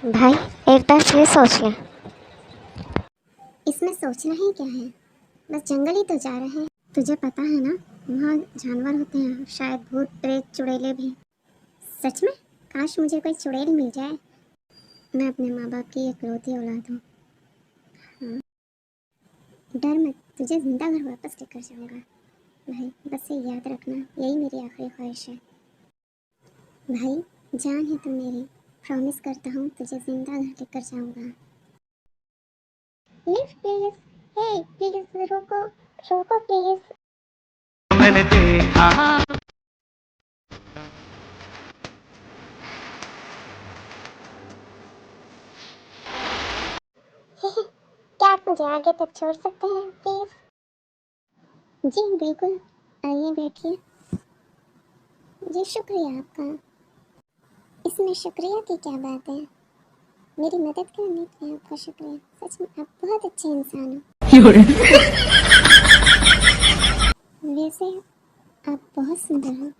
भाई एक बार फिर सोच ले। इसमें सोचना ही क्या है, बस जंगल ही तो जा रहे हैं। तुझे पता है ना, वहाँ जानवर होते हैं, शायद भूत प्रेत चुड़ैले भी। सच में काश मुझे कोई चुड़ैल मिल जाए। मैं अपने माँ बाप की इकलौती औलाद हूँ। हाँ, डर मत, तुझे जिंदा घर वापस लेकर जाऊँगा। भाई बस ये याद रखना, यही मेरी आखिरी ख्वाहिश है। भाई जान है तुम मेरी, प्रॉमिस करता हूँ तुझे जिंदा घर लेकर जाऊँगा। लिफ्ट प्लीज, हे प्लीज रुको, रुको प्लीज। मैंने देखा क्या आप मुझे आगे तक छोड़ सकते हैं प्लीज? जी बिल्कुल, आइए बैठिए। जी शुक्रिया आपका। इसमें शुक्रिया की क्या बात है, मेरी मदद करने के लिए आपका शुक्रिया। सच में आप बहुत अच्छे इंसान हो। वैसे आप बहुत सुंदर हो।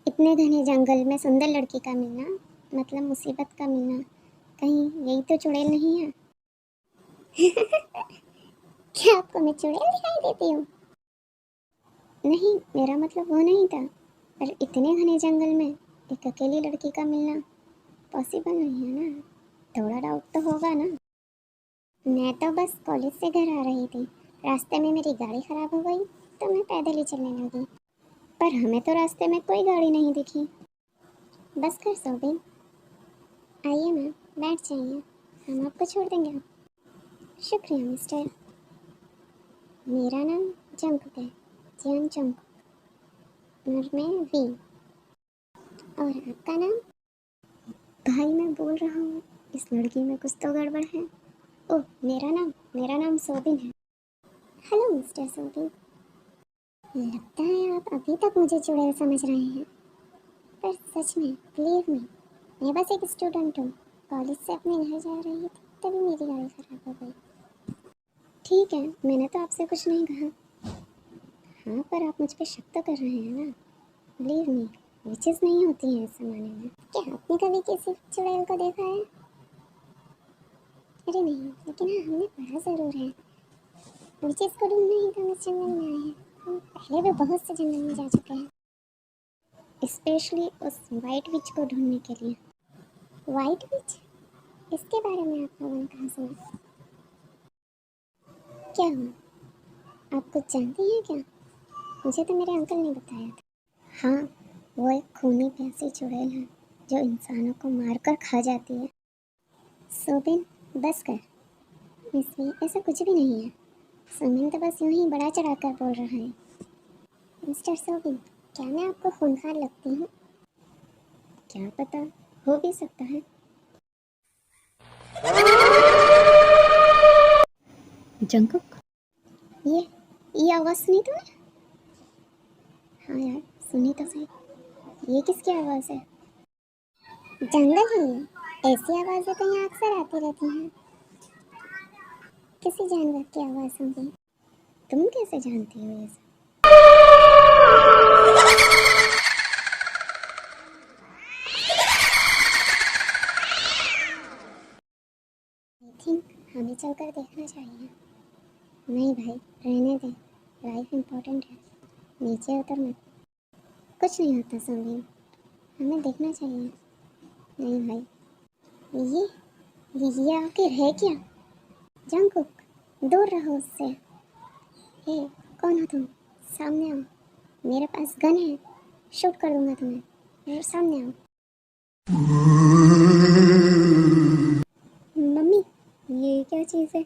इतने घने जंगल में सुंदर लड़की का मिलना मतलब मुसीबत का मिलना। कहीं यही तो चुड़ैल नहीं है? क्या आपको मैं चुड़ैल दिखाई देती हूँ? नहीं, मेरा मतलब वो नहीं था, पर इतने घने जंगल में एक अकेली लड़की का मिलना पॉसिबल नहीं है ना। थोड़ा डाउट तो होगा ना। मैं तो बस कॉलेज से घर आ रही थी, रास्ते में मेरी गाड़ी खराब हो गई तो मैं पैदल ही चलने लगी, पर हमें तो रास्ते में कोई गाड़ी नहीं दिखी। बस कर सोबिन, आइए मैम, बैठ जाइए, हम आपको छोड़ देंगे। शुक्रिया मिस्टर। मेरा नाम जंकुक है, जियान जंकुक, और मैं वी। और आपका नाम? भाई मैं बोल रहा हूँ, इस लड़की में कुछ तो गड़बड़ है। ओह मेरा नाम सोबिन है। Hello mister Sobin. लगता है आप अभी तक मुझे चुड़ैल समझ रहे हैं, पर सच में बिलीव मी, मैं बस एक स्टूडेंट हूँ। कॉलेज से अपने घर जा रही थी तभी मेरी गाड़ी खराब हो गई। ठीक है, मैंने तो आपसे कुछ नहीं कहा। हाँ, पर आप मुझ पे शक तो कर रहे हैं ना। बिलीव मी, विचेस नहीं होती हैं इस ज़माने में। क्या आपने कभी किसी चुड़ैल को देखा है? अरे नहीं, लेकिन हाँ हमने पढ़ा ज़रूर है। विचेस को ढूंढने ही तो हम इस जंगल में आए हैं। हम पहले भी बहुत से जंगल में जा चुके हैं, स्पेशली उस वाइट विच को ढूंढने के लिए। वाइट विच? इसके बारे में आप लोगों ने कहाँ सुना? क्या हुआ, आप कुछ जानती हैं क्या? मुझे तो मेरे अंकल ने बताया था। हाँ, वो एक खूनी प्यासी चुड़ैल है जो इंसानों को मारकर खा जाती है। सोबिन बस कर, इसमें ऐसा कुछ भी नहीं है। सोबिन तो बस यूं ही बड़ा चढ़ाकर बोल रहा है। मिस्टर सोबिन, क्या मैं आपको खूंखार लगती हूँ? क्या पता, हो भी सकता है। जंकुक, ये आवाज़ सुनी तूने? हाँ यार, सुनी तो सही। ये किसकी आवाज़ है? जंगल है ये, ऐसी आवाज़ें तो यहाँ अक्सर आती रहती हैं। किसी जानवर की आवाज़ होगी। तुम कैसे जानती हो ये सब? आई थिंक हमें चलकर देखना चाहिए। नहीं भाई, रहने दे, लाइफ इम्पोर्टेंट है। नीचे उतर मत, कुछ नहीं होता सोबिन, हमें देखना चाहिए। नहीं भाई, ये आखिर है क्या? जंकुक, दूर रहो उससे। हे, कौन हो तुम? सामने आओ, मेरे पास गन है, शूट कर दूंगा तुम्हें। मेरे सामने आओ। मम्मी, ये क्या चीज़ है?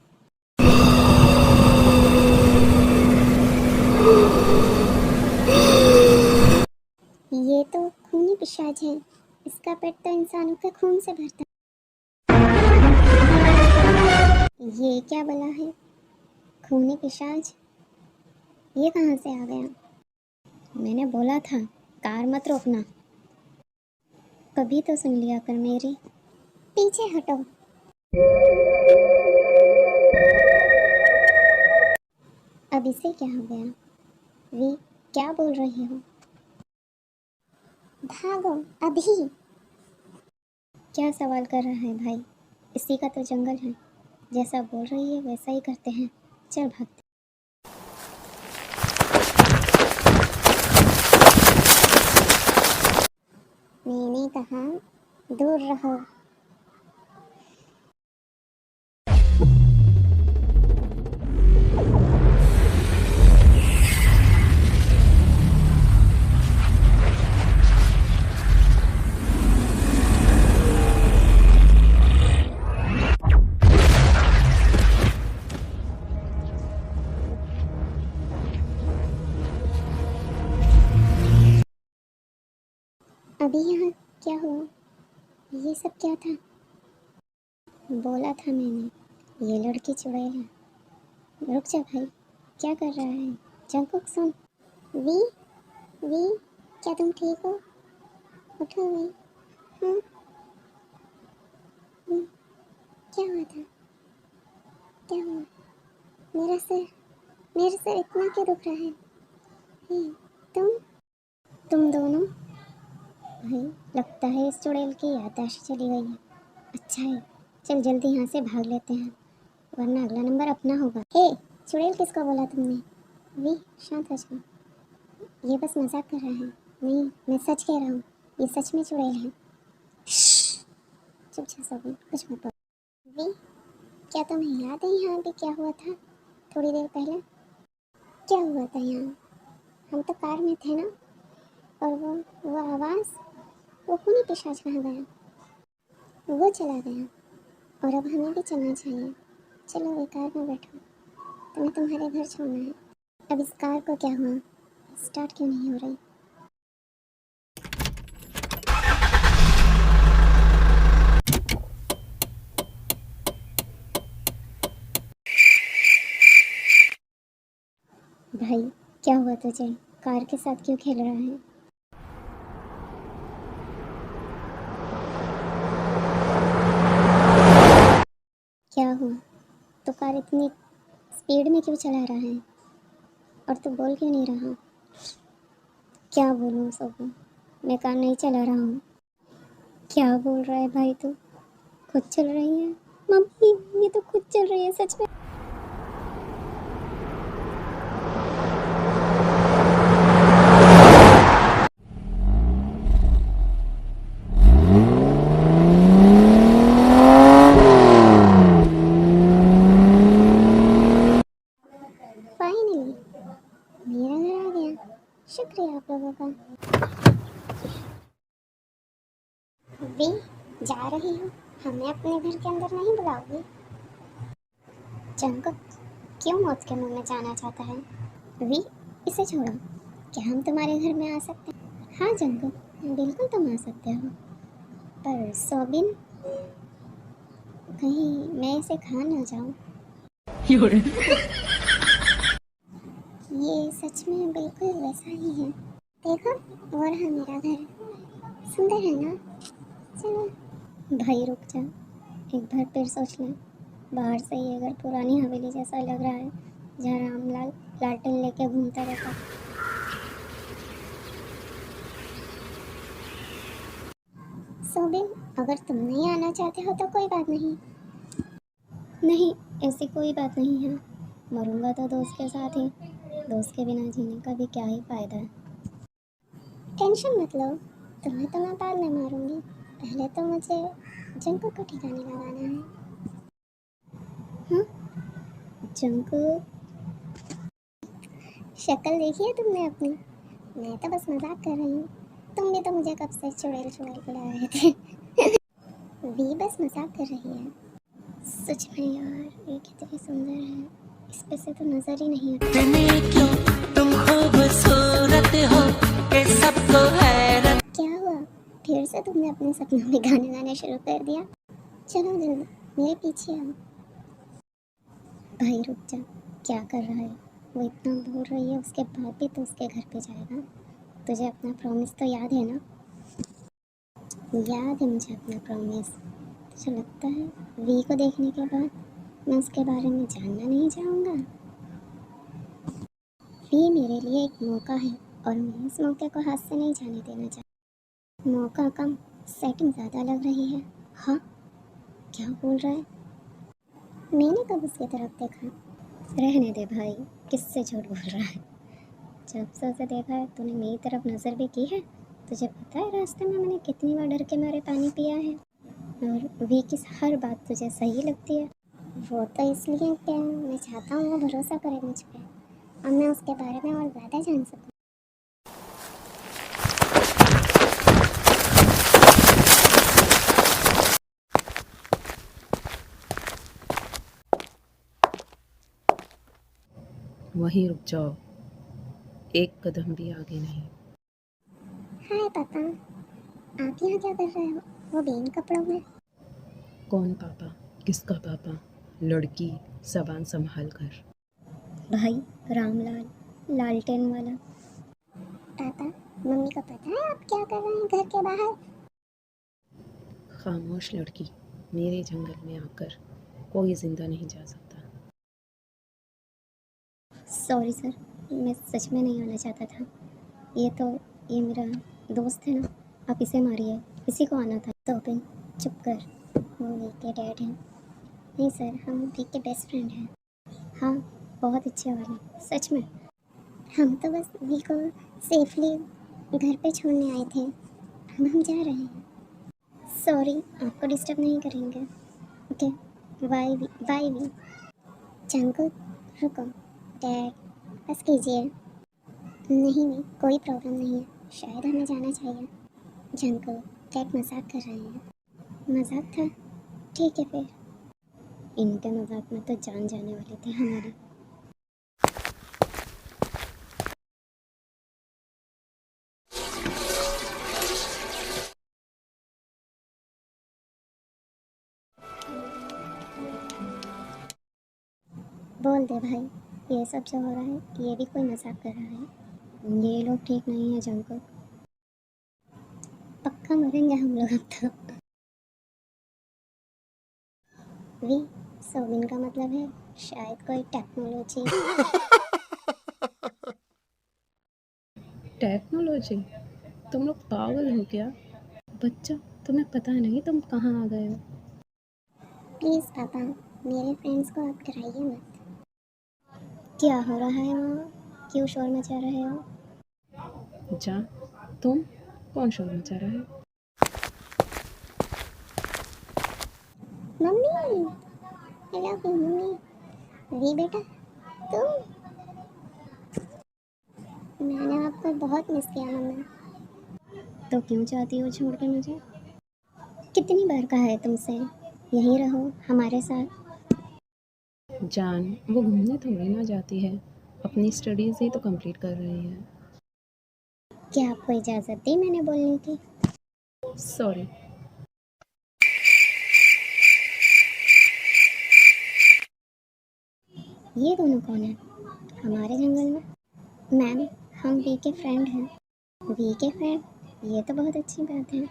ये तो खूनी पिशाच है, इसका पेट तो इंसानों के खून से भरता है। ये क्या बला है? खूनी पिशाच, ये कहाँ से आ गया? मैंने बोला था कार मत रोकना, कभी तो सुन लिया कर मेरी। पीछे हटो। अब इसे क्या हो गया? वी, क्या बोल रही हो? भागो अभी। क्या सवाल कर रहा है भाई? इसी का तो जंगल है, जैसा बोल रही है वैसा ही करते हैं। चल भागते। मैंने कहा दूर रहो। अभी यहाँ क्या हुआ? ये सब क्या था? बोला था मैंने, ये लड़की चुड़ैल है। रुक जा भाई, क्या कर रहा है? Jungkook soon. वी वी, क्या तुम ठीक हो? उठो वी। हाँ। क्या हुआ था? क्या हुआ? मेरा सर इतना क्यों दुख रहा है? हे, तुम दोनों? भाई लगता है इस चुड़ैल की याददाश्त चली गई है। अच्छा है, चल जल्दी यहाँ से भाग लेते हैं, वरना अगला नंबर अपना होगा। हे, चुड़ैल किसको बोला तुमने? वी, शांत हो जाओ, ये बस मजाक कर रहा है। नहीं, मैं सच कह रहा हूँ, ये सच में चुड़ैल है। चुप जा सब, कुछ मत बोल। वी, क्या तुम्हें याद है यहाँ पे क्या हुआ था थोड़ी देर पहले? क्या हुआ था यहाँ? हम तो कार में थे ना, और वो आवाज़, वो खूनी पिशाच कहाँ गया? वो चला गया, और अब हमें भी चलना चाहिए। चलो वे कार में बैठो, तुम्हें तुम्हारे घर छोड़ना है। अब इस कार को क्या हुआ? स्टार्ट क्यों नहीं हो रही? भाई क्या हुआ तुझे? कार के साथ क्यों खेल रहा है? क्या हुआ? तो कार इतनी स्पीड में क्यों चला रहा है, और तू बोल क्यों नहीं रहा? क्या बोलूँ सब, मैं कार नहीं चला रहा हूँ। क्या बोल रहा है भाई तू? खुद चल रही है? मम्मी, ये तो खुद चल रही है सच में। फाइनली मेरा घर आ गया, शुक्रिया आप लोगों का। वी, जा रही हूँ, हमें अपने घर के अंदर नहीं बुलाओगी? जंकुक क्यों मौत के मुंह में जाना चाहता है? वी, इसे छोड़ो, क्या हम तुम्हारे घर में आ सकते हैं? हाँ जंकुक, बिल्कुल तुम आ सकते हो, पर सोबिन, कहीं मैं इसे खा ना जाऊँ। ये सच में बिल्कुल वैसा ही है। देखो, वो रहा मेरा घर, सुंदर है ना? चलो भाई रुक जा, एक बार फिर सोच ले। बाहर से ही अगर पुरानी हवेली जैसा लग रहा है, जहाँ रामलाल लालटेन लेके घूमता रहता। सोबिन, अगर तुम नहीं आना चाहते हो तो कोई बात नहीं। नहीं, ऐसी कोई बात नहीं है, मरूंगा तो दोस्त के साथ ही, दोस्त के बिना जीने का भी क्या ही फायदा है। टेंशन मत लो, तुम्हें तो मैं बाद में मारूंगी, पहले तो मुझे जंकू को ठिकाने लगाना है। हाँ, जंकू, शक्ल देखी है तुमने अपनी? मैं तो बस मजाक कर रही हूँ, तुम भी तो मुझे कब से चुड़ैल चुड़ैल बुला रहे थे। वी बस मजाक कर रही है। सच में यार, ये कितनी सुंदर है, इस पे से तो नजर ही नहीं हटती। इतनी क्यों तुम खूबसूरत हो कि सबको हैरत। क्या हुआ? फिर से तुमने अपने सपनों में गाने गाने शुरू कर दिया? चलो जल्दी मेरे पीछे आओ। भाई रुक जा, क्या कर रहा है? वो इतना बोल रही है, उसके बाद भी तो उसके घर पे जाएगा? तुझे अपना प्रॉमिस तो याद है ना? याद है मुझे अपना प्रॉमिस। तुझे लगता है वी को देखने के बाद मैं उसके बारे में जानना नहीं चाहूँगा? वी मेरे लिए एक मौका है, और मैं इस मौके को हाथ से नहीं जाने देना चाहती। मौका कम, सेटिंग ज़्यादा लग रही है। हाँ, क्या बोल रहा है? मैंने कब उसकी तरफ देखा? रहने दे भाई, किससे झूठ बोल रहा है? जब से उसे देखा है तूने मेरी तरफ नज़र भी की है? तुझे पता है रास्ते में मैंने कितनी बार डर के मारे पानी पिया है? और वी की हर बात तुझे सही लगती है? वो तो इसलिए कि मैं चाहता हूँ वो भरोसा करे मुझ पे और मैं उसके बारे में और ज़्यादा जान सकूँ। वहीं रुक जाओ, एक कदम भी आगे नहीं। हाय पापा, आप यहाँ क्या कर रहे हो? वो भी इन कपड़ों में? कौन पापा? किसका पापा? लड़की, ज़बान संभाल कर। भाई रामलाल, लालटेन वाला। पापा, मम्मी को पता है आप क्या कर रहे हैं घर के बाहर? खामोश लड़की, मेरे जंगल में आकर कोई जिंदा नहीं जा सकता। सॉरी सर, मैं सच में नहीं आना चाहता था। ये मेरा दोस्त है ना, आप इसे मारिए, इसी को आना था। तो फिर चुप कर, वो वी के डैड हैं। नहीं सर, हम वी के बेस्ट फ्रेंड हैं। हाँ, बहुत अच्छे वाले, सच में। हम तो बस वी को सेफली घर पे छोड़ने आए थे, अब हम जा रहे हैं। सॉरी, आपको डिस्टर्ब नहीं करेंगे। Okay, bye V. जंकुक, रुको। डैड, बस कीजिए। नहीं, कोई प्रॉब्लम नहीं है, शायद हमें जाना चाहिए। जंकुक, डैड मजाक कर रहे हैं। मजाक था? ठीक है फिर। इनके मजाक में तो जान जाने वाले थे हमारी। बोल दे भाई, ये सब जो हो रहा है ये भी कोई मजाक कर रहा है? ये लोग ठीक नहीं है जंकुक, पक्का मरेंगे हम लोग अब तो। वी, सोबिन का मतलब है शायद कोई टेक्नोलॉजी। टेक्नोलॉजी? तुम लोग पागल हो क्या? बच्चा, तुम्हें पता नहीं तुम कहाँ आ गए हो? प्लीज़ पापा, मेरे फ्रेंड्स को आप डराइए मत। क्या हो रहा है वहाँ? क्यों शोर मचा रहे हो? जा, तुम? कौन शोर मचा रहा है? Mummy, I love you mummy. V बेटा, तुम? मैंने आपको बहुत मिस किया मम्मी। तो क्यों चाहती हो छोड़ के मुझे? कितनी बार कहा है तुमसे यहीं रहो हमारे साथ? जान, वो घूमने थोड़ी ना जाती है, अपनी स्टडीज़ ही तो कंप्लीट कर रही है। क्या आपको इजाज़त दी मैंने बोलने की? सॉरी। ये दोनों कौन है हमारे जंगल में? मैम, हम वी के फ्रेंड हैं। वी के फ्रेंड? ये तो बहुत अच्छी बात है,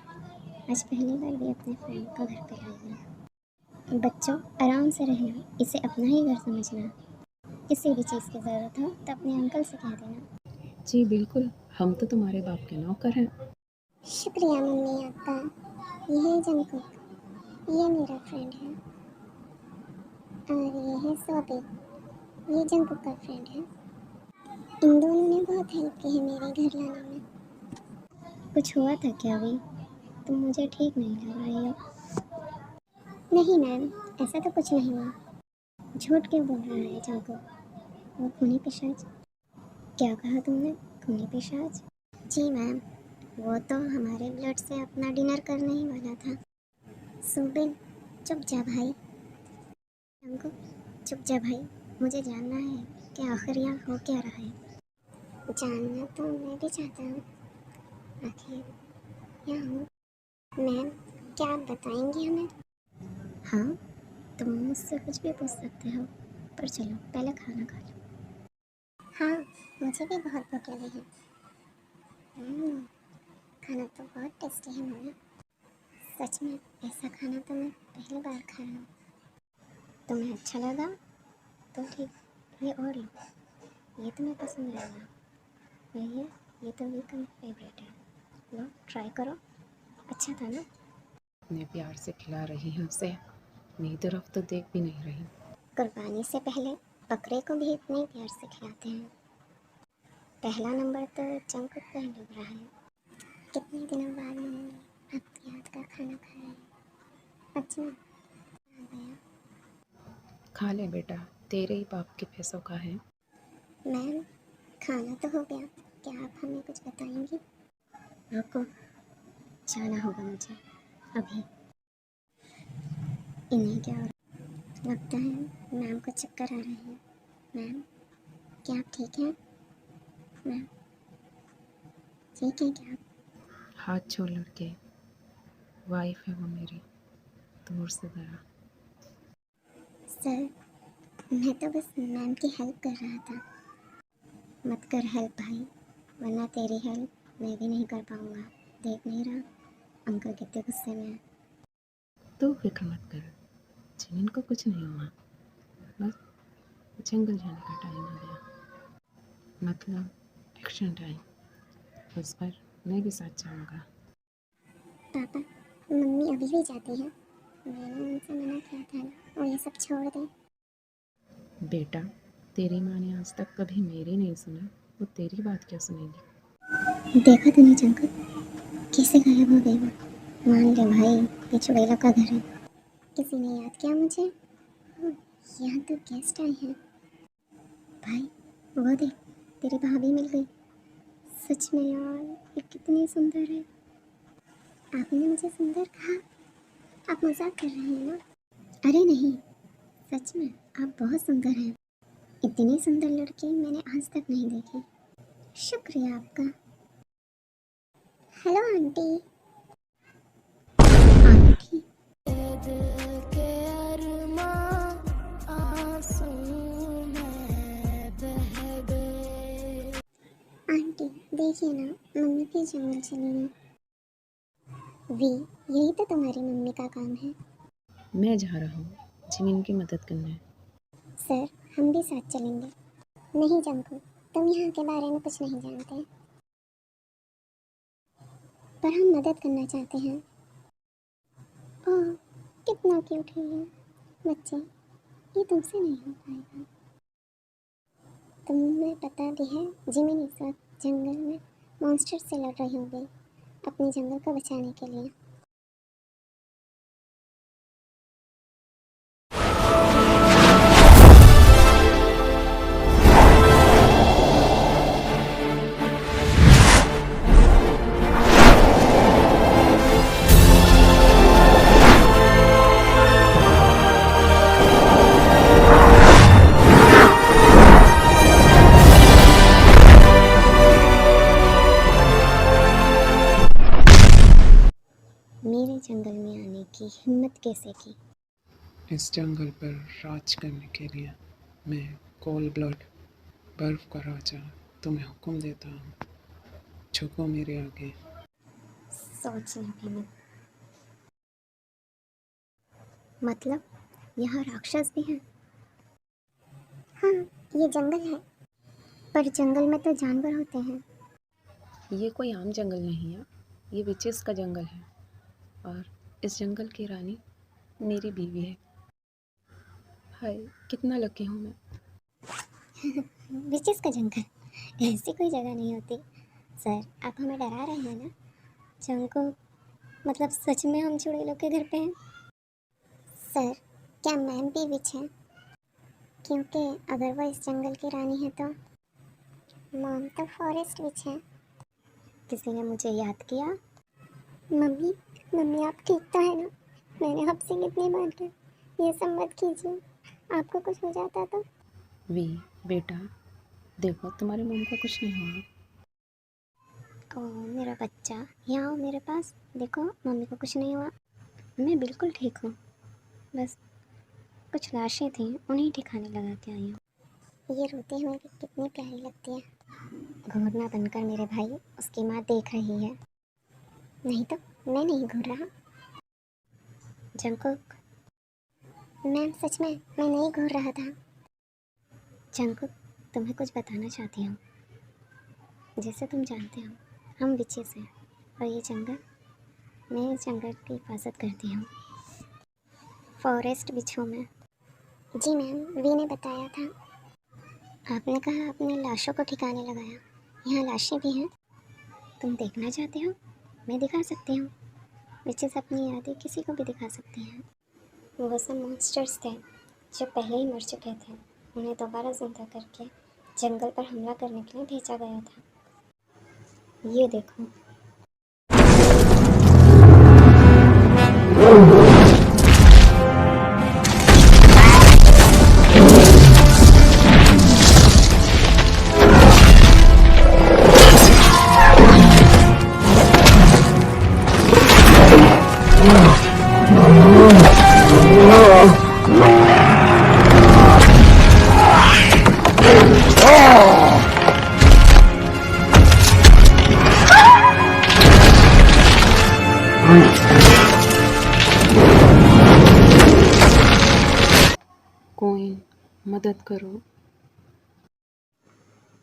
आज पहली बार भी अपने फ्रेंड को घर पे लाई है। बच्चों, आराम से रहना, इसे अपना ही घर समझना। किसी भी चीज़ की ज़रूरत हो तो अपने अंकल से कह देना। जी बिल्कुल, हम तो तुम्हारे बाप के नौकर हैं। शुक्रिया मम्मी आपका। ये है जंकुक, ये मेरा फ्रेंड है। और ये है सोबी, ये जंकुक का फ्रेंड है। इन दोनों ने बहुत हेल्प की है मेरे घर लाने में। कुछ हुआ था क्या अभी? तुम मुझे ठीक नहीं लग रही हो। नहीं मैम, ऐसा तो कुछ नहीं हुआ। झूठ क्यों बोल रहा है जंकुक? वो खूनी पिशाच? क्या कहा तुमने? खूनी पिशाच? जी मैम, वो तो हमारे ब्लड से अपना डिनर करने ही वाला था। सुबिन, चुप जा भाई। जंकुक, चुप जा भाई, मुझे जानना है कि आखिर यहाँ हो क्या रहा है। जानना तो मैं भी चाहता हूँ, आखिर यहाँ हूँ। मैम, क्या आप बताएंगी हमें? हाँ, तुम मुझसे कुछ भी पूछ सकते हो, पर चलो पहले खाना खा लो। हाँ, मुझे भी बहुत भूख लगी है। खाना तो बहुत टेस्टी है मम्मी। सच में ऐसा खाना तो मैं पहली बार खा रहा हूँ। तुम्हें अच्छा लगा तो ठीक, ये और लो, ये तुम्हें पसंद आएगा। यही है, ये तो मेरा फेवरेट है, लो ट्राई करो। अच्छा था ना? इतने प्यार से खिला रही है उसे, मेरी तरफ तो देख भी नहीं रही। कुर्बानी से पहले बकरे को भी इतने ही प्यार से खिलाते हैं। पहला नंबर तो जंकुक का ही लग रहा है। कितने दिनों बाद मम्मी आपके हाथ का खाना खा रहे हैं। अच्छा आ गया। खा ले बेटा, तेरे ही बाप के पैसों का है। मैम खाना तो हो गया, क्या आप हमें कुछ बताएंगी? आपको जाना होगा मुझे अभी। इन्हें क्या हो रहा? लगता है मैम को चक्कर आ रहे हैं। मैम क्या आप ठीक हैं? मैम ठीक है क्या आप? हाथ छोड़ लड़के, वाइफ है वो मेरी, दूर से गया। सर मैं तो बस मैम की हेल्प कर रहा था। मत कर हेल्प भाई, वरना तेरी हेल्प मैं भी नहीं कर पाऊँगा। देख नहीं रहा अंकल कितने गुस्से में हैं। तू फिक्र मत कर, जिमिन को कुछ नहीं हुआ, बस जंगल जाने का टाइम आ गया, मतलब एक्शन टाइम। उस पर मैं भी साथ जाऊँगा। पापा मम्मी अभी भी जाती है, मैंने उनसे मना किया था ना वो ये सब छोड़ दें। बेटा, तेरी माँ ने आज तक कभी मेरी नहीं सुना, वो तेरी बात क्या सुनेगी। देखा तूने जंकल कैसे गायब हो गई वो। मान ले भाई ये चुड़ैलों का घर है। किसी ने याद किया मुझे? यहाँ तो गेस्ट आए हैं। भाई वो देख तेरी भाभी मिल गई। सच में यार ये कितनी सुंदर है। आपने मुझे सुंदर कहा? आप मजाक कर रहे हैं ना? अरे नहीं सच में आप बहुत सुंदर हैं। इतनी सुंदर लड़की मैंने आज तक नहीं देखी। शुक्रिया आपका। Hello aunty. आंटी आंटी देखिए ना मम्मी फिर जंगल चली गई। वी यही तो तुम्हारी मम्मी का काम है। मैं जा रहा हूँ जिमिन की मदद करने। सर हम भी साथ चलेंगे। नहीं जंकू तुम यहाँ के बारे में कुछ नहीं जानते, पर हम मदद करना चाहते हैं। ओह कितना क्यूट है ये बच्चे, ये तुमसे नहीं हो पाएगा। तुम्हें पता भी है जिमिन इस वक्त जंगल में मॉन्स्टर से लड़ रही होगी अपने जंगल को बचाने के लिए। मेरे जंगल में आने की हिम्मत कैसे की? इस जंगल पर राज करने के लिए मैं कोल्ड ब्लड बर्फ का राजा तुम्हें हुक्म देता हूँ, झुको मेरे आगे। सोचने भी मत। मतलब यहाँ राक्षस भी हैं? हाँ ये जंगल है, पर जंगल में तो जानवर होते हैं। ये कोई आम जंगल नहीं है, ये विचेस का जंगल है, और इस जंगल की रानी मेरी बीवी है। हाय कितना लकी हूँ मैं। विचेस का जंगल ऐसी कोई जगह नहीं होती। सर आप हमें डरा रहे हैं ना? जंको मतलब सच में हम चुड़ैलों के घर पे हैं? सर क्या मैम भी विच हैं? क्योंकि अगर वो इस जंगल की रानी है तो मॉम तो फॉरेस्ट विच है। किसी ने मुझे याद किया? मम्मी मम्मी आप ठीक तो है ना? मैंने आपसे कितनी बार कहा ये सब मत कीजिए, आपको कुछ हो जाता तो। वी बेटा देखो तुम्हारे मम्मी को कुछ नहीं हुआ। ओ मेरा बच्चा यहाँ आओ मेरे पास, देखो मम्मी को कुछ नहीं हुआ, मैं बिल्कुल ठीक हूँ। बस कुछ लाशें थीं उन्हीं ठिकाने लगा के आई हूँ। ये रोते हुए भी कितनी प्यारी लगती है। घूरना बनकर मेरे भाई, उसकी माँ देख रही है। नहीं तो मैं नहीं घूर रहा। जंकुक मैम सच में मैं नहीं घूर रहा था। जंकुक तुम्हें कुछ बताना चाहती हूँ। जैसे तुम जानते हो हम विचेस हैं और ये जंगल, मैं इस जंगल की हिफाजत करती हूँ। फॉरेस्ट विच हूँ मैं। जी मैम, वी ने बताया था। आपने कहा आपने लाशों को ठिकाने लगाया। यहाँ लाशें भी हैं। तुम देखना चाहते हो? मैं दिखा सकती हूँ। विचेस अपनी यादें किसी को भी दिखा सकते हैं। वो सब मॉन्स्टर्स थे जो पहले ही मर चुके थे। उन्हें दोबारा जिंदा करके जंगल पर हमला करने के लिए भेजा गया था। ये देखो। कोइन, मदद करो।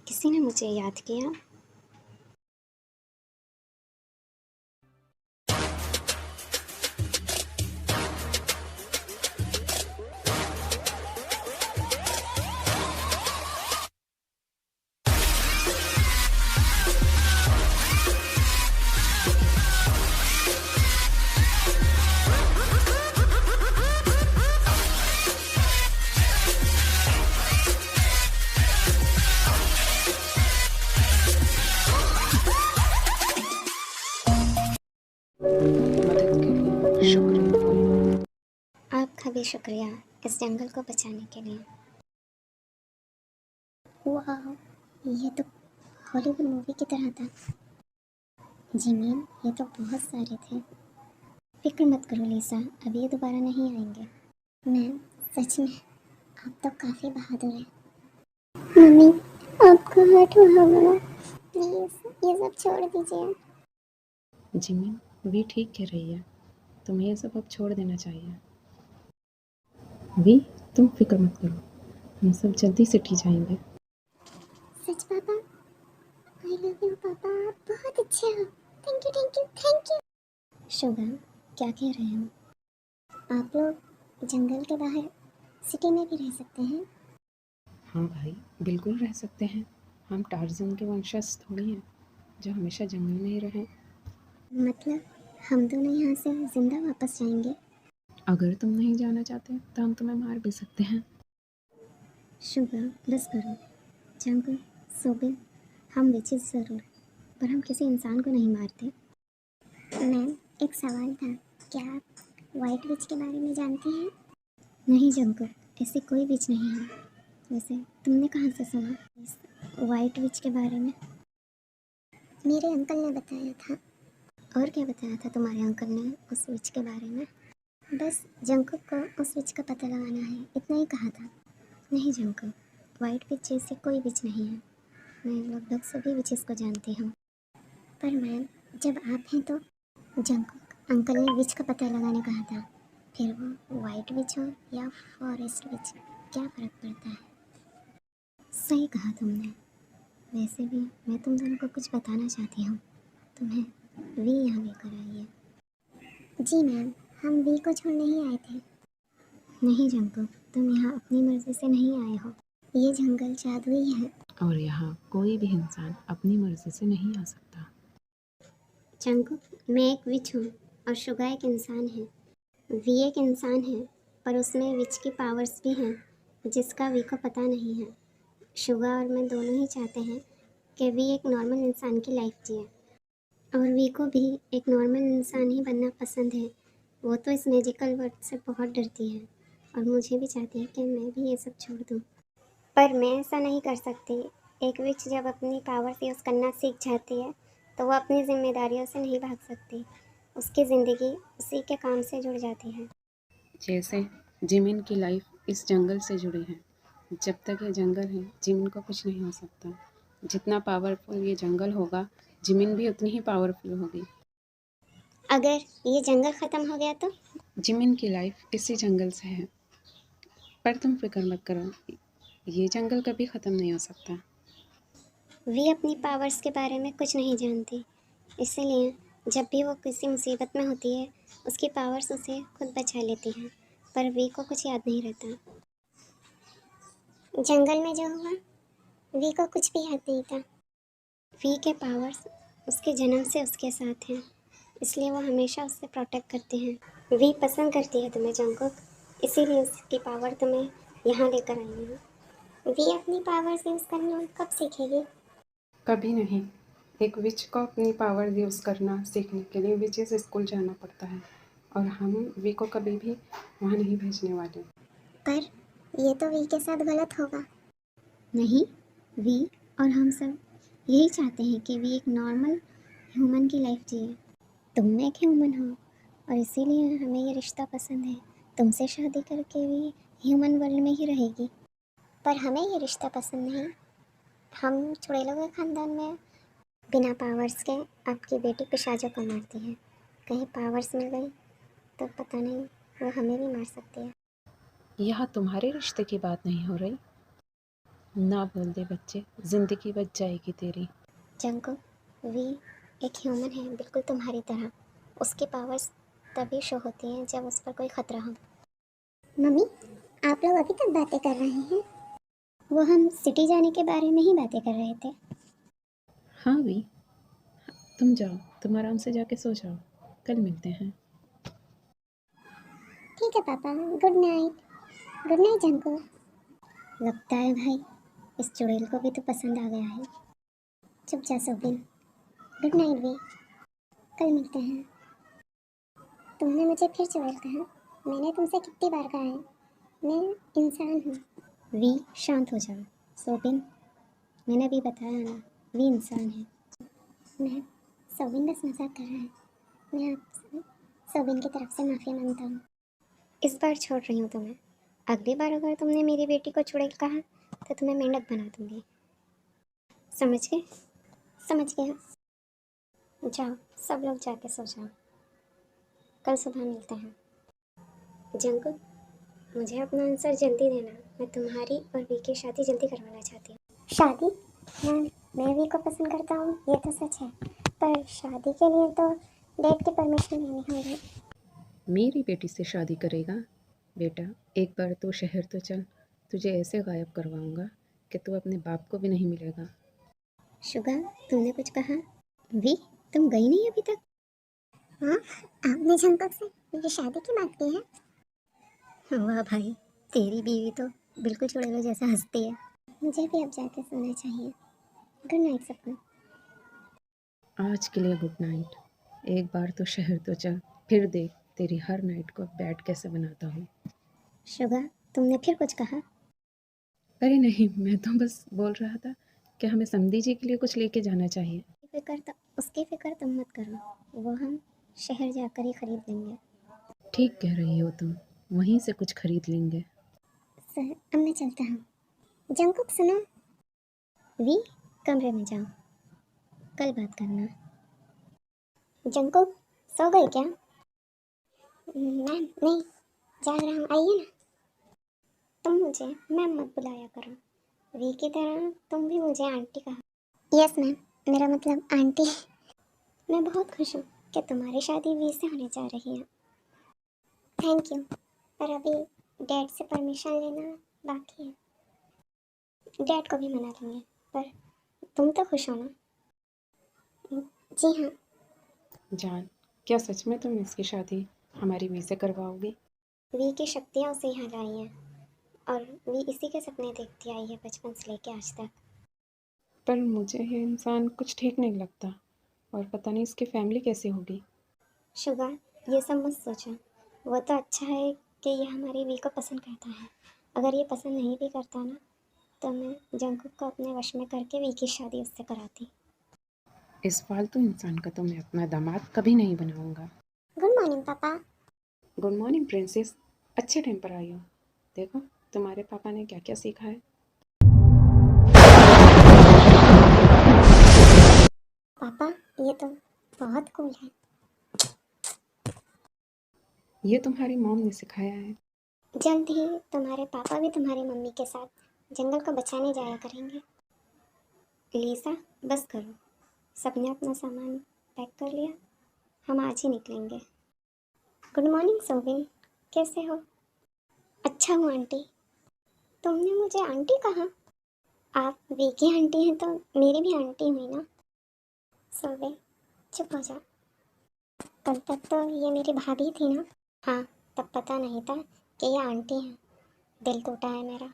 किसी ने मुझे याद किया। मदद के लिए शुक्रिया। आपका भी शुक्रिया इस जंगल को बचाने के लिए। वाह, ये तो हॉलीवुड मूवी की तरह था। जी मैम, ये तो बहुत सारे थे। फिक्र मत करो लिसा, अब ये दोबारा नहीं आएंगे। मैम, सच में आप तो काफ़ी बहादुर हैं। मम्मी, आपका हाथ वहाँ बना। प्लीज़ ये सब छोड़ दीजिए। जिमिन भी ठीक कह रही है, तुम्हें ये सब अब छोड़ देना चाहिए। भी तुम फिक्र मत करो, हम सब जल्दी से ठीक जाएंगे। सच पापा? आई लव यू पापा, आप बहुत अच्छे हो। Thank you thank you thank you. Shubham, क्या कह रहे हो? आप लोग जंगल के बाहर सिटी में भी रह सकते हैं? हाँ भाई, बिल्कुल रह सकते हैं। हम टार्ज़न के वंशज थोड़ी हैं जो हमेशा जंगल में ही रहें। मतलब हम दोनों यहाँ से जिंदा वापस जाएंगे? अगर तुम नहीं जाना चाहते तो हम तुम्हें मार भी सकते हैं। शुभम, बस करो। जंगल, सोबिल, हम विचेस ज़रूर, पर हम किसी इंसान को नहीं मारते। मैम, एक सवाल था। क्या आप वाइट विच के बारे में जानती हैं? नहीं जंगल, ऐसी कोई विच नहीं है। वैसे तुमने कहाँ से सुना इस वाइट विच के बारे में? मेरे अंकल ने बताया था। और क्या बताया था तुम्हारे अंकल ने उस विच के बारे में? बस जंकुक को उस विच का पता लगाना है, इतना ही कहा था। नहीं जंकुक, वाइट विच जैसी कोई विच नहीं है। मैं लगभग सभी विचेस को जानती हूँ। पर मैम, जब आप हैं तो जंकुक अंकल ने विच का पता लगाने कहा था। फिर वो वाइट विच हो या फॉरेस्ट विच, क्या फ़र्क पड़ता है? सही कहा तुमने। वैसे भी मैं तुम दोनों को कुछ बताना चाहती हूँ। तुम्हें वी यहाँ लेकर आई है। जी मैम, हम वी को छोड़ने ही आए थे। नहीं जंकुक, तुम यहाँ अपनी मर्जी से नहीं आए हो। ये जंगल जादुई है। और यहाँ कोई भी इंसान अपनी मर्जी से नहीं आ सकता। जंकुक, मैं एक विच हूँ और शुगा एक इंसान है। वी एक इंसान है, पर उसमें विच की पावर्स भी हैं जिसका वी को पता नहीं है। शुगा और मैं दोनों ही चाहते हैं कि वी एक नॉर्मल इंसान की लाइफ जिए, और वी को भी एक नॉर्मल इंसान ही बनना पसंद है। वो तो इस मैजिकल वर्ड से बहुत डरती है और मुझे भी चाहती है कि मैं भी ये सब छोड़ दूँ, पर मैं ऐसा नहीं कर सकती। एक विच जब अपनी पावर्स यूज़ करना सीख जाती है तो वो अपनी जिम्मेदारियों से नहीं भाग सकती। उसकी ज़िंदगी उसी के काम से जुड़ जाती है। जैसे जिमिन की लाइफ इस जंगल से जुड़ी है। जब तक ये जंगल है, जिमिन को कुछ नहीं हो सकता। जितना पावरफुल ये जंगल होगा, जिमिन भी उतनी ही पावरफुल होगी। अगर ये जंगल ख़त्म हो गया तो? जिमिन की लाइफ इसी जंगल से है, पर तुम फिक्र मत करो, ये जंगल कभी ख़त्म नहीं हो सकता। वी अपनी पावर्स के बारे में कुछ नहीं जानती, इसीलिए जब भी वो किसी मुसीबत में होती है उसकी पावर्स उसे खुद बचा लेती हैं। पर वी को कुछ याद नहीं रहता। जंगल में जो हुआ वी को कुछ भी याद नहीं था। वी के पावर्स उसके जन्म से उसके साथ हैं, इसलिए वो हमेशा उससे प्रोटेक्ट करते हैं। वी पसंद करती है तुम्हें जंगकुक, इसीलिए उसकी पावर तुम्हें यहाँ लेकर आई है। वी अपनी पावर्स यूज़ करना कब सीखेगी? कभी नहीं। एक विच को अपनी पावर यूज़ करना सीखने के लिए विचेस स्कूल जाना पड़ता है, और हम वी को कभी भी वहाँ नहीं भेजने वाले। पर ये तो वी के साथ गलत होगा। नहीं, वी और हम सब यही चाहते हैं कि वी एक नॉर्मल ह्यूमन की लाइफ जिए। तुम एक ह्यूमन हो और इसीलिए हमें ये रिश्ता पसंद है। तुमसे शादी करके भी ह्यूमन वर्ल्ड में ही रहेगी। पर हमें ये रिश्ता पसंद नहीं। हम चुड़ैलों के ख़ानदान में बिना पावर्स के आपकी बेटी पिशाचों को मारती है। कहीं पावर्स मिल गई तो पता नहीं, वो हमें भी मार सकती है। यहाँ तुम्हारे रिश्ते की बात नहीं हो रही। ना बोल दे बच्चे, ज़िंदगी बच जाएगी तेरी। जंको, वी एक ह्यूमन है बिल्कुल तुम्हारी तरह। उसकी पावर्स तभी शो होती हैं जब उस पर कोई ख़तरा हो। मम्मी, आप लोग अभी तक बातें कर रहे हैं? वो हम सिटी जाने के बारे में ही बातें कर रहे थे। हाँ वी, तुम जाओ, तुम आराम से जाके सो जाओ, कल मिलते हैं। ठीक है पापा, good night. Good night Junko. लगता है भाई इस चुड़ैल को भी तो पसंद आ गया है। चुप जा सोबिन। गुड नाइट वी, कल मिलते हैं। तुमने मुझे फिर चुड़ैल कहा। मैंने तुमसे कितनी बार कहा है मैं इंसान हूँ। वी शांत हो जाओ। सोबिन, मैंने अभी बताया ना, वी इंसान है। मैं सोबिन बस मजाक कर रहा है। मैं आप सोबिन की तरफ से माफ़ी मांगता हूँ। इस बार छोड़ रही हूँ तुम्हें। अगली बार अगर तुमने मेरी बेटी को चुड़ैल कहा तो तुम्हें मेंढक बना दूंगी। समझ गए? समझ गया। जाओ, सब लोग जाके सो जाओ, कल सुबह मिलते हैं। जंकुक, मुझे अपना आंसर जल्दी देना। मैं तुम्हारी और वी की शादी जल्दी करवाना चाहती हूँ। शादी? मैं वी को पसंद करता हूँ, ये तो सच है। पर शादी के लिए तो डैड की परमिशन लेनी होगी। मेरी बेटी से शादी करेगा? बेटा, एक बार तो शहर तो चल, तुझे ऐसे गायब करवाऊंगा कि तू अपने बाप को भी नहीं मिलेगा। शुगा, तुमने कुछ कहा? वी, तुम गई नहीं अभी तक? हाँ, आपने जंकुक से मेरी शादी की बात की है? वाह भाई, तेरी बीवी तो बिल्कुल चुड़ैलों जैसा हंसती है। मुझे भी अब जाके सोना चाहिए। गुड नाइट सबको। आज के लिए गुड नाइट। एक बार तो शहर तो चल, फिर देख तेरी हर नाइट को बैड कैसे बनाता हूँ। शुगा, तुमने फिर कुछ कहा? अरे नहीं, मैं तो बस बोल रहा था कि हमें समधी जी के लिए कुछ लेके जाना चाहिए। उसकी फिक्र तुम मत करो, वो हम शहर जाकर ही खरीद लेंगे। ठीक कह रही हो तुम, वहीं से कुछ खरीद लेंगे। सर, अब मैं चलता हूँ। जंकुक सुनो। वी, कमरे में जाओ, कल बात करना। जंकुक, सो गई क्या? मैम नहीं, जाग रहा हूँ, आइए ना। तुम मुझे मैम मत बुलाया करो। वी की तरह तुम भी मुझे आंटी कहा। यस मैम, मेरा मतलब आंटी। मैं बहुत खुश हूँ कि तुम्हारी शादी वी से होने जा रही है। थैंक यू, पर अभी डैड से परमिशन लेना बाकी है। डैड को भी मना लेंगे, पर तुम तो खुश हो ना? जी हाँ। जान, क्या सच में तुम इसकी शादी हमारी वी से करवाओगी? वी की शक्तियाँ उसे यहाँ लाई हैं और वी इसी के सपने देखती आई है बचपन से लेके आज तक। पर मुझे ये इंसान कुछ ठीक नहीं लगता, और पता नहीं इसकी फैमिली कैसी होगी। शुगा, ये सब मत सोचो। वो तो अच्छा है कि ये हमारी वी को पसंद करता है। अगर ये पसंद नहीं भी करता ना, तो मैं जंकुक को अपने वश में करके वी की शादी उससे कराती। इस फालतू इंसान का तो मैं अपना दामाद कभी नहीं बनाऊंगा। गुड मॉर्निंग पापा। गुड मॉर्निंग प्रिंसेस, अच्छे टाइम पर आई हो। देखो तुम्हारे पापा ने क्या क्या सीखा है। पापा, ये तो बहुत कूल है। ये तुम्हारी मॉम ने सिखाया है। जल्द ही तुम्हारे पापा भी तुम्हारी मम्मी के साथ जंगल को बचाने जाया करेंगे। लीसा, बस करो। सबने अपना सामान पैक कर लिया? हम आज ही निकलेंगे। गुड मॉर्निंग सोबिन, कैसे हो? अच्छा हुआ आंटी, तुमने मुझे आंटी कहा। आप वी की आंटी हैं तो मेरी भी आंटी हुई ना। सोबे, चुप हो जा। कल तक तो ये मेरी भाभी थी ना। हाँ, तब पता नहीं था कि ये आंटी हैं। दिल टूटा है मेरा,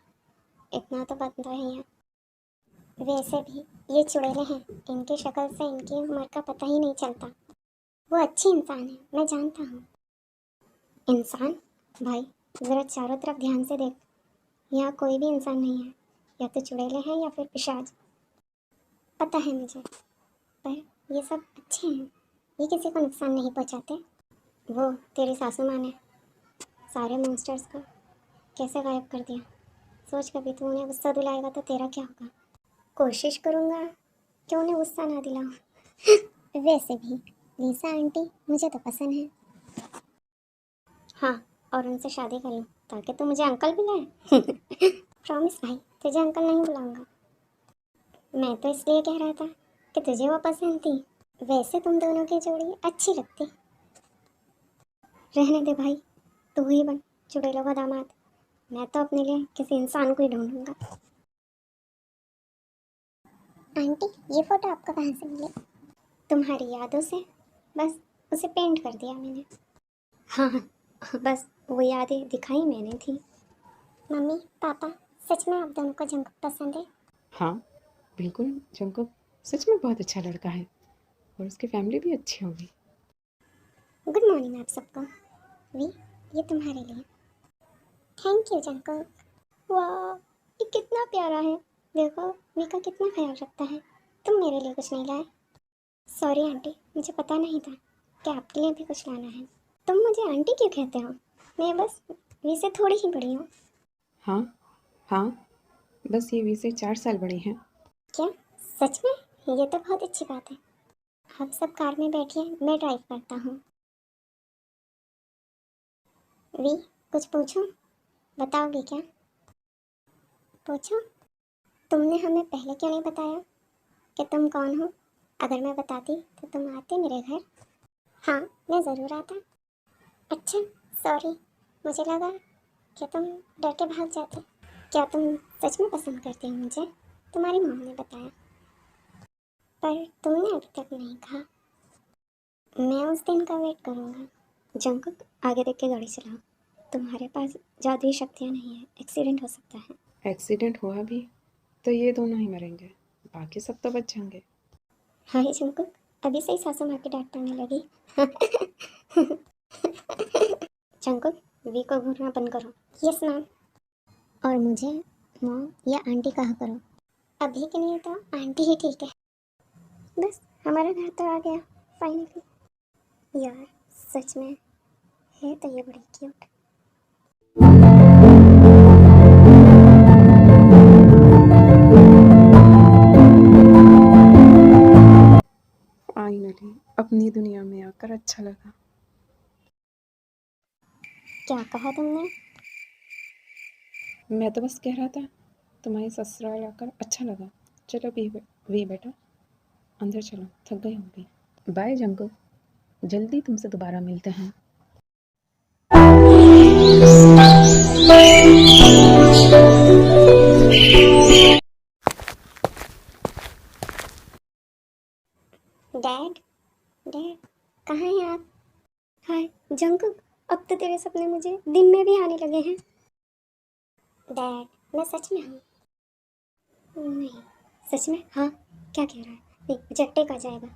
इतना तो पता ही है। वैसे भी ये चुड़ैले हैं, इनकी शक्ल से इनकी उम्र का पता ही नहीं चलता। वो अच्छी इंसान है, मैं जानता हूँ। इंसान? भाई ज़रा चारों तरफ ध्यान से देख, यहाँ कोई भी इंसान नहीं है। या तो चुड़ैले हैं या फिर पिशाच। पता है मुझे, पर ये सब अच्छे हैं, ये किसी को नुकसान नहीं पहुँचाते। वो तेरी सासू माँ ने सारे मॉन्स्टर्स को कैसे गायब कर दिया। सोच, कभी तू उन्हें गुस्सा दिलाएगा तो तेरा क्या होगा। कोशिश करूँगा कि उन्हें गुस्सा ना दिलाऊं। वैसे भी लीसा आंटी मुझे तो पसंद है। हाँ, और उनसे शादी कर लूँ ताकि तू मुझे अंकल बुलाए। प्रॉमिस भाई, तुझे अंकल नहीं बुलाऊंगा। मैं तो इसलिए कह रहा था कि तुझे वो पसंद थी। वैसे तुम दोनों की जोड़ी अच्छी लगती। रहने दे भाई, तू ही बन चुड़ैलों का दामाद। मैं तो अपने लिए किसी इंसान को ही ढूंढूंगा। आंटी, ये फोटो आपको कहाँ से मिली? तुम्हारी यादों से, बस उसे पेंट कर दिया मैंने। हाँ हाँ, बस वो यादें दिखाई मैंने थी। मम्मी पापा, सच में आप दोनों को जंकुक पसंद है? हाँ बिल्कुल, जंकुक सच में बहुत अच्छा लड़का है और उसकी फैमिली भी अच्छी होगी। गुड मॉर्निंग आप सबको। वी, ये तुम्हारे लिए। Thank you Jungkook. वाह, ये कितना प्यारा है। देखो वी का कितना ख्याल रखता है। तुम मेरे लिए कुछ नहीं लाए? सॉरी आंटी, मुझे पता नहीं था कि आपके लिए भी कुछ लाना है। तुम मुझे आंटी क्यों कहते हो? मैं बस वी से थोड़ी ही बड़ी हूँ। हाँ हाँ, बस ये वी से 4 साल बड़ी हैं। क्या सच में? ये तो बहुत अच्छी बात है। आप सब कार में बैठिए, मैं ड्राइव करता हूँ। वी, कुछ पूछूं? बताओगे क्या? पूछो। तुमने हमें पहले क्यों नहीं बताया कि तुम कौन हो? अगर मैं बताती तो तुम आते मेरे घर? हाँ, मैं ज़रूर आता। अच्छा, सॉरी, मुझे लगा कि तुम डर के भाग जाते। क्या तुम सच में पसंद करती हो मुझे? तुम्हारी मॉम ने बताया, पर तुमने अभी तक नहीं कहा। मैं उस दिन का वेट करूँगा। जंकुक, आगे देख के गाड़ी चलाओ। तुम्हारे पास जादुई शक्तियाँ नहीं है, एक्सीडेंट हो सकता है। एक्सीडेंट हुआ भी तो ये दोनों ही मरेंगे, बाकी सब तो बच जाएंगे। हाय जंकुक, अभी से ही सासू माँ की डांट पड़ने लगी। जंकुक, वी को घूरना बंद करो। Yes ma'am. और मुझे मॉम या आंटी कहा करो। अभी के लिए तो आंटी ही ठीक है। बस हमारा घर तो आ गया फाइनली। यार सच में है तो ये बड़ी क्यूट। फाइनली अपनी दुनिया में आकर अच्छा लगा। क्या कहा तुमने? मैं तो बस कह रहा था तुम्हारे ससुराल आकर अच्छा लगा। चलो वी बेटा, अंदर चलो, थक गई होगी। बाय जंकुक, जल्दी तुमसे दोबारा मिलते हैं। डैड, डैड, कहाँ हैं आप? हाय जंकुक, अब तो तेरे सपने मुझे दिन में भी आने लगे हैं। डैड, मैं सच में हूँ। नहीं, सच में? हाँ, क्या कह रहा है? नहीं, मुझे अटैक आ जाएगा।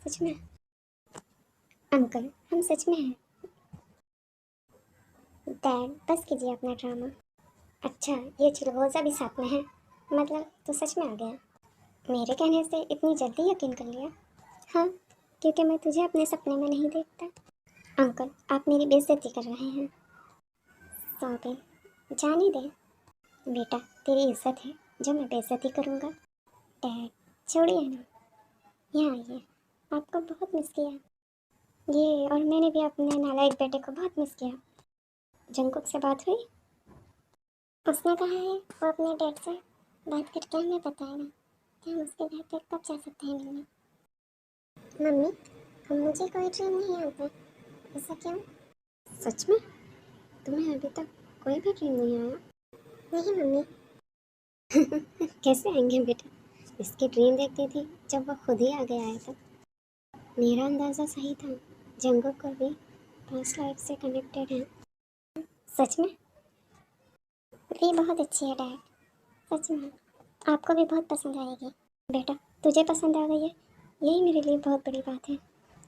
सच में? अंकल, हम सच में हैं। डैड, बस कीजिए अपना ड्रामा। अच्छा, ये चिलगोज़ा भी साथ में है? मतलब तो सच में आ गया? मेरे कहने से इतनी जल्दी यकीन कर लिया? हाँ, क्योंकि मैं तुझे अपने सपने में नहीं देखता। अंकल, आप मेरी बेइज्जती कर रहे हैं। सॉरी, जाने दे। बेटा, तेरी इज्जत है जो मैं बेइज्जती करूँगा? डैड, छोड़िए ना, यहाँ आइए। आपको बहुत मिस किया। ये और मैंने भी अपने नालायक बेटे को बहुत मिस किया। जंकुक से बात हुई? उसने कहा है वो अपने डैड से बात करके हमें बताएगा कि हम उसके घर पर कब जा सकते हैं मिलने। मम्मी, मुझे कोई ड्रीम नहीं आता। ऐसा क्यों? सच में? तुम्हें अभी तक कोई भी ड्रीम नहीं आया? नहीं मम्मी। कैसे आएंगे बेटा, इसकी ड्रीम देखती थी जब वो खुद ही आगे आया था। मेरा अंदाज़ा सही था, जंगुक को भी पास्ट लाइफ से कनेक्टेड है। सच में? भी बहुत अच्छी है डैड, सच में आपको भी बहुत पसंद आएगी। बेटा तुझे पसंद आ गई है, यही मेरे लिए बहुत बड़ी बात है।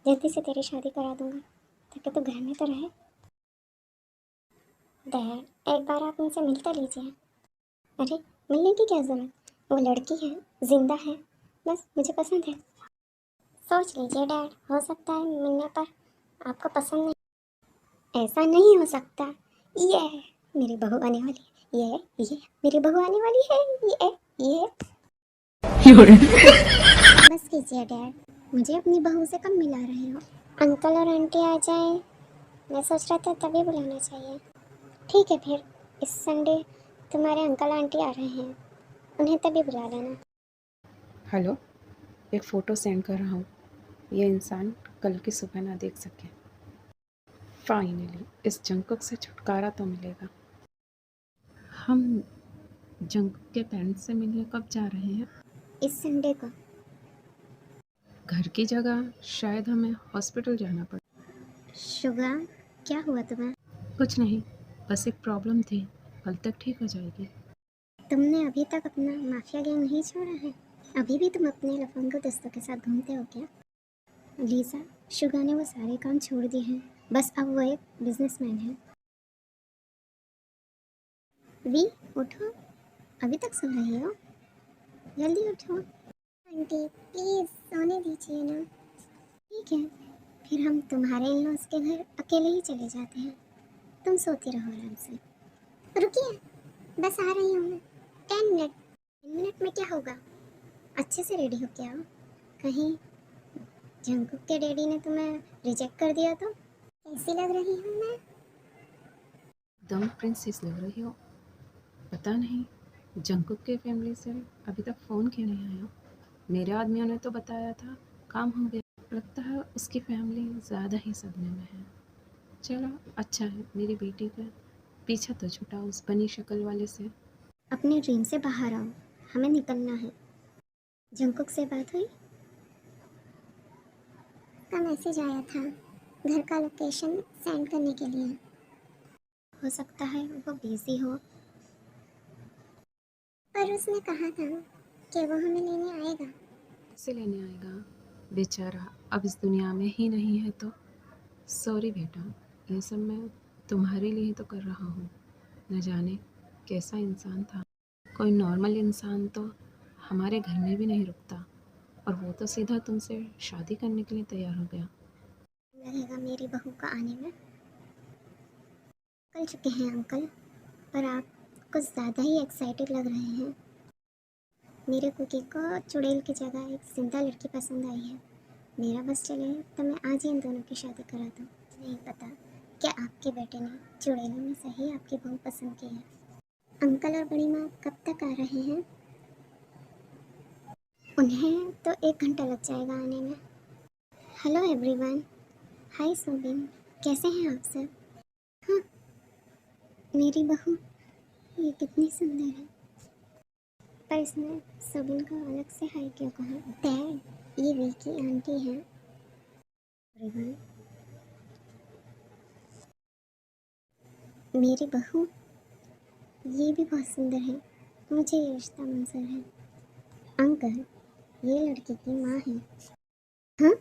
जल्दी से तेरी शादी करा दूंगा ताकि तू घर में तो रहे। डैड एक बार आप उनसे मिल तो लीजिए। अरे मिलने की क्या ज़रूरत, वो लड़की है, जिंदा है, बस मुझे पसंद है। सोच लीजिए डैड, हो सकता है मिलने पर आपको पसंद नहीं। ऐसा नहीं हो सकता, ये है मेरी बहू आने वाली है, ये मेरी बहू आने वाली है, ये बस कीजिए डैड, मुझे अपनी बहू से कब मिला रहे हो? अंकल और आंटी आ जाएं, मैं सोच रहा था तभी बुलाना चाहिए। ठीक है फिर, इस संडे तुम्हारे अंकल आंटी आ रहे हैं, उन्हें तभी बुला लेना। हेलो, एक फ़ोटो सेंड कर रहा हूँ। ये इंसान कल की सुबह ना देख सके। फाइनली इस जंकुक से छुटकारा तो मिलेगा। हम जंकुक के पेरेंट्स से मिलने कब जा रहे हैं? इस संडे को। घर की जगह शायद हमें हॉस्पिटल जाना पड़े। शुगा, क्या हुआ तुम्हें? कुछ नहीं, बस एक प्रॉब्लम थी, कल तक ठीक हो जाएगी। तुमने अभी तक अपना माफिया गैंग नहीं छोड़ा है? अभी भी तुम अपने लफंगो दोस्तों के साथ घूमते हो क्या? लीजा, शुगा ने वो सारे काम छोड़ दिए हैं, बस अब वो एक बिजनेसमैन है। वी उठो, अभी तक सो रही हो? जल्दी उठो। आंटी प्लीज सोने दीजिए ना। ठीक है, फिर हम तुम्हारे इन लॉज के घर अकेले ही चले जाते हैं, तुम सोती रहो आराम से। रुकिए, बस आ रही हूँ मैं। 10 मिनट। 10 मिनट में क्या होगा? अच्छे से रेडी होके आओ, कहीं जंकुक के डैडी ने तुम्हें रिजेक्ट कर दिया तो। कैसी लग रही हूँ मैं? दम प्रिंसेस लग रही हो। पता नहीं जंकुक के फैमिली से अभी तक फ़ोन क्यों नहीं आया। मेरे आदमियों ने तो बताया था काम हो गया। लगता है उसकी फैमिली ज़्यादा ही सदमे में है। चलो अच्छा है, मेरी बेटी का पीछा तो छूटा उस बनी शक्ल वाले से। अपने ड्रीम से बाहर आओ, हमें निकलना है। जंकुक से बात हुई? का मैसेज आया था घर का लोकेशन सेंड करने के लिए। हो सकता है वो बिजी हो, पर उसने कहा था कि वो हमें लेने आएगा। से लेने आएगा? बेचारा अब इस दुनिया में ही नहीं है तो। सॉरी बेटा, ये सब मैं तुम्हारे लिए ही तो कर रहा हूँ। न जाने कैसा इंसान था। कोई नॉर्मल इंसान तो हमारे घर में भी नहीं रुकता, और वो तो सीधा तुमसे शादी करने के लिए तैयार हो गया। लगेगा मेरी बहू का आने में। कल चुके हैं अंकल, पर आप कुछ ज़्यादा ही एक्साइटेड लग रहे हैं। मेरे कुकी को चुड़ैल की जगह एक जिंदा लड़की पसंद आई है। मेरा बस चले तो मैं आज ही इन दोनों की शादी करा दूँ। नहीं पता क्या आपके बेटे ने चुड़ैलों में से ही आपकी बहू पसंद की है। अंकल और बड़ी माँ कब तक आ रहे हैं? उन्हें तो 1 घंटा लग जाएगा आने में। हेलो एवरीवन, हाय सोबिन, कैसे हैं आप सब? हाँ, मेरी बहू ये कितनी सुंदर है। पर इसने सोबिन को अलग से हाय क्यों कहा? डैड, ये विकी आंटी है। एवरीवन, मेरी बहू ये भी बहुत सुंदर है, मुझे ये रिश्ता मंजूर है। अंकल, ये लड़की की माँ है। हाँ,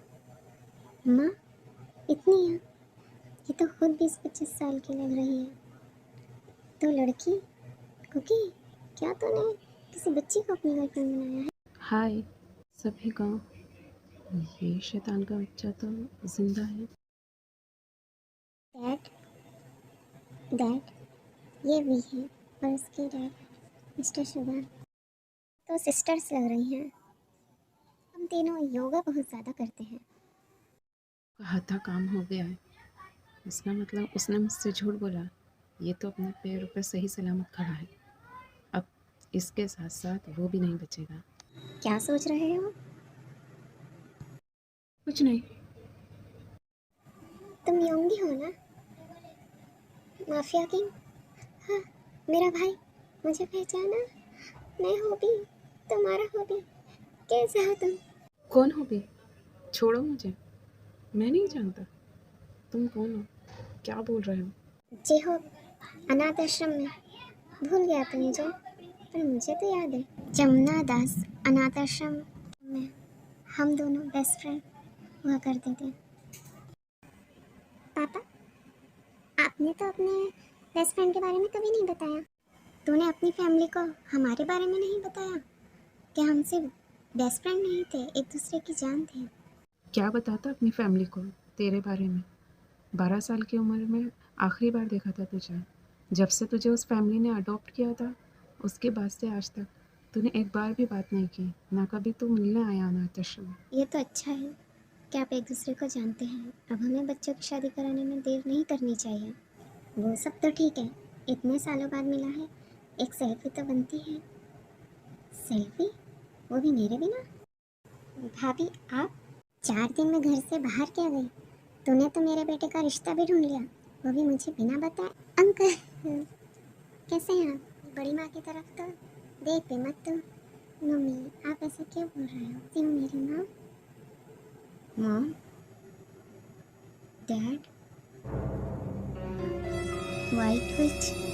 माँ इतनी है? ये तो खुद 20-25 साल की लग रही है। तो लड़की कुकी, क्या तूने किसी बच्ची को अपनी गर्लफ्रेंड बनाया है? हाय सभी को, ये शैतान का बच्चा तो जिंदा है। डैड, डैड, ये भी है और उसकी डैड मिस्टर शुगर। तो सिस्टर्स लग रही हैं। हम तीनों योगा बहुत ज़्यादा करते हैं। कहा था काम हो गया है, इसका मतलब उसने मुझसे झूठ बोला। ये तो अपने पैरों पर सही सलामत खड़ा है, अब इसके साथ साथ वो भी नहीं बचेगा। क्या सोच रहे हो? कुछ नहीं। तुम योंगी हो ना, माफिया किंग? मेरा भाई मुझे पहचाना? मैं हॉबी, तुम्हारा हॉबी। कैसे हो तुम? कौन हो भी? छोड़ो मुझे, मैं नहीं जानता तुम कौन हो, क्या बोल रहे हो? जे हो अनाथ आश्रम में। भूल गया तो मुझे, पर मुझे तो याद है। जमुना दास अनाथ आश्रम में हम दोनों बेस्ट फ्रेंड हुआ करते थे। पापा, आपने तो अपने बेस्ट फ्रेंड के बारे में कभी नहीं बताया। तूने अपनी फैमिली को हमारे बारे में नहीं बताया कि हम सिर्फ बेस्ट फ्रेंड नहीं थे, एक दूसरे की जान थे। क्या बताता अपनी फैमिली को तेरे बारे में? 12 साल की उम्र में आखिरी बार देखा था तुझे। जब से तुझे उस फैमिली ने अडॉप्ट किया था उसके बाद से आज तक तूने एक बार भी बात नहीं की, ना कभी तू मिलने आया अनाथ आश्रम में। ये तो अच्छा है कि आप एक दूसरे को जानते हैं। अब हमें बच्चों की शादी कराने में देर नहीं करनी चाहिए। वो सब तो ठीक है, इतने सालों बाद मिला है, एक सेल्फी तो बनती है। सेल्फी? वो भी मेरे बिना? भाभी आप 4 दिन में घर से बाहर क्या गई? तूने तो मेरे बेटे का रिश्ता भी ढूंढ लिया, वो भी मुझे बिना बताए। अंकल कैसे हैं आप? बड़ी माँ की तरफ तो देख पे मत तो। मम्मी आप ऐसे क्यों बोल रहे हो? क्यों मेरी माँ? मॉम, डैड, वाइट विच